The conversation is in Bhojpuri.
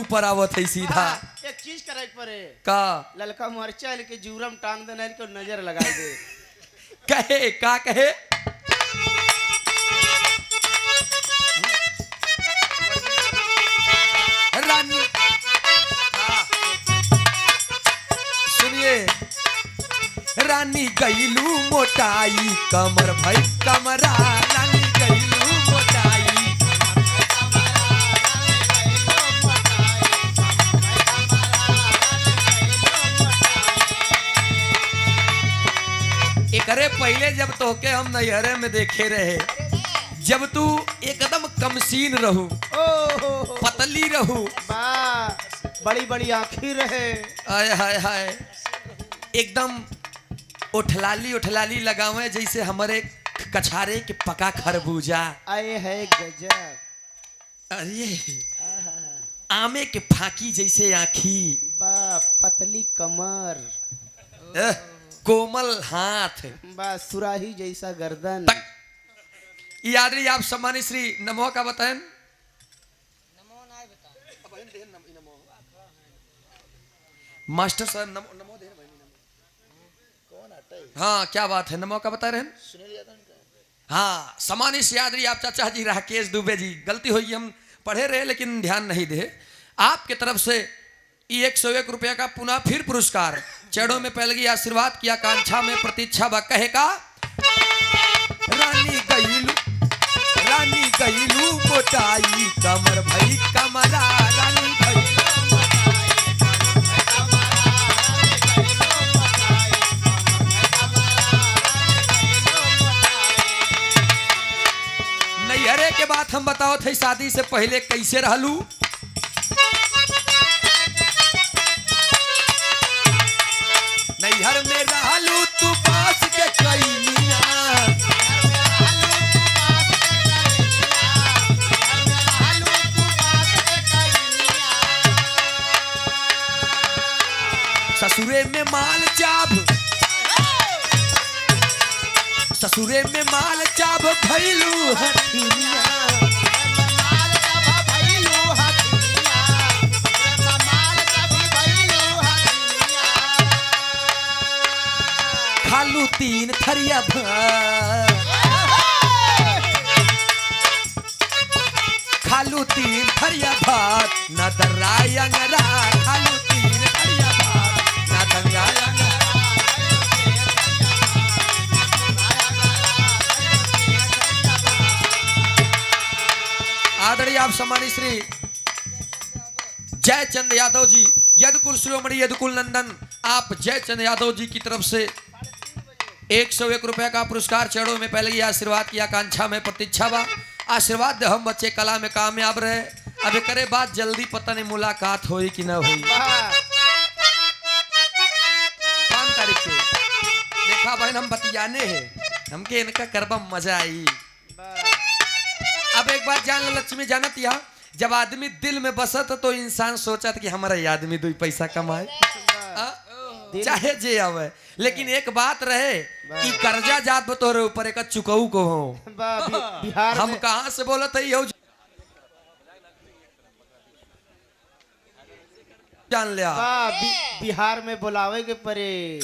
ऊपर आवत है सीधा। एक चीज करे परे का ललका मरचा के जूरम टांग देना को नजर लगा दे। कहे का कहे रानी सुनिए रानी गईलू मोटाई कमर भाई कमरा रानी गईलू मोटाई। एकरे पहले जब तोके हम नैहरे में देखे रहे, जब तू एकदम कमसीन रहू, पतली रहू, बड़ी बड़ी आँखी रहे, हाय हाय हाय एकदम उठलाली लगावे जैसे हमारे कछारे के पका खरबूजा। आए है गजब। अरे आमे के फाकी जैसे आँखी, पतली कमर, कोमल हाथ, सुराही जैसा गर्दन। यादरी आप सम्मानित श्री नमो का बताएं। मास्टर साहब नमो दे। हाँ क्या बात है, नमो का बता रहे हैं। हाँ सम्मानित यादरी आप चाचा जी राकेश दुबे जी, गलती हुई हम पढ़े रहे लेकिन ध्यान नहीं दे। आपके तरफ से 101 रुपया का पुनः फिर पुरस्कार, चरणों में पहले की आशीर्वाद की आकांक्षा में प्रतीक्षा बा कहे का रानी गईलू मोटाई कमर भई कमरा रानी नैहरे के बात हम बताओ थे शादी से पहले कैसे रहलू। नैहर में रहलू तू पास के कैनिया, ससुरे में माल चाप, ससुरे में माल चाप भैलू हथिनिया, खालू 3 थरिया भात, खालू 3 थरिया भात न दर्रायंगरा, खालू 3 थरिया भात न दर्रायंगरा। आदरणीय आप सम्मानित श्री जयचंद यादव जी, यदकुल शिरोमणि यदकुल नंदन, आप जयचंद यादव जी की तरफ से 101 रुपया का पुरस्कार, चरणों में पहले ही आशीर्वाद की आकांक्षा में प्रतीक्षा बा। आशीर्वाद दे हम बच्चे कला में कामयाब रहे। अब करे बात जल्दी पता नहीं मुलाकात होई कि ना होई। 5 तारीख से देखा बहन हम बतियाने हैं, हमके इनका करबा मजा आई। अब एक बात जान लो लक्ष्मी जानत या, जब आदमी दिल में बसत तो इंसान सोचत कि हमारा आदमी 2 पैसा कमाए चाहे जे आवे, लेकिन एक बात रहे कि कर्जा जात तोरे ऊपर एक चुकाऊ को हो। बिहार हम कहाँ से बोलत है यो जान लिया। बिहार में बुलावे के परे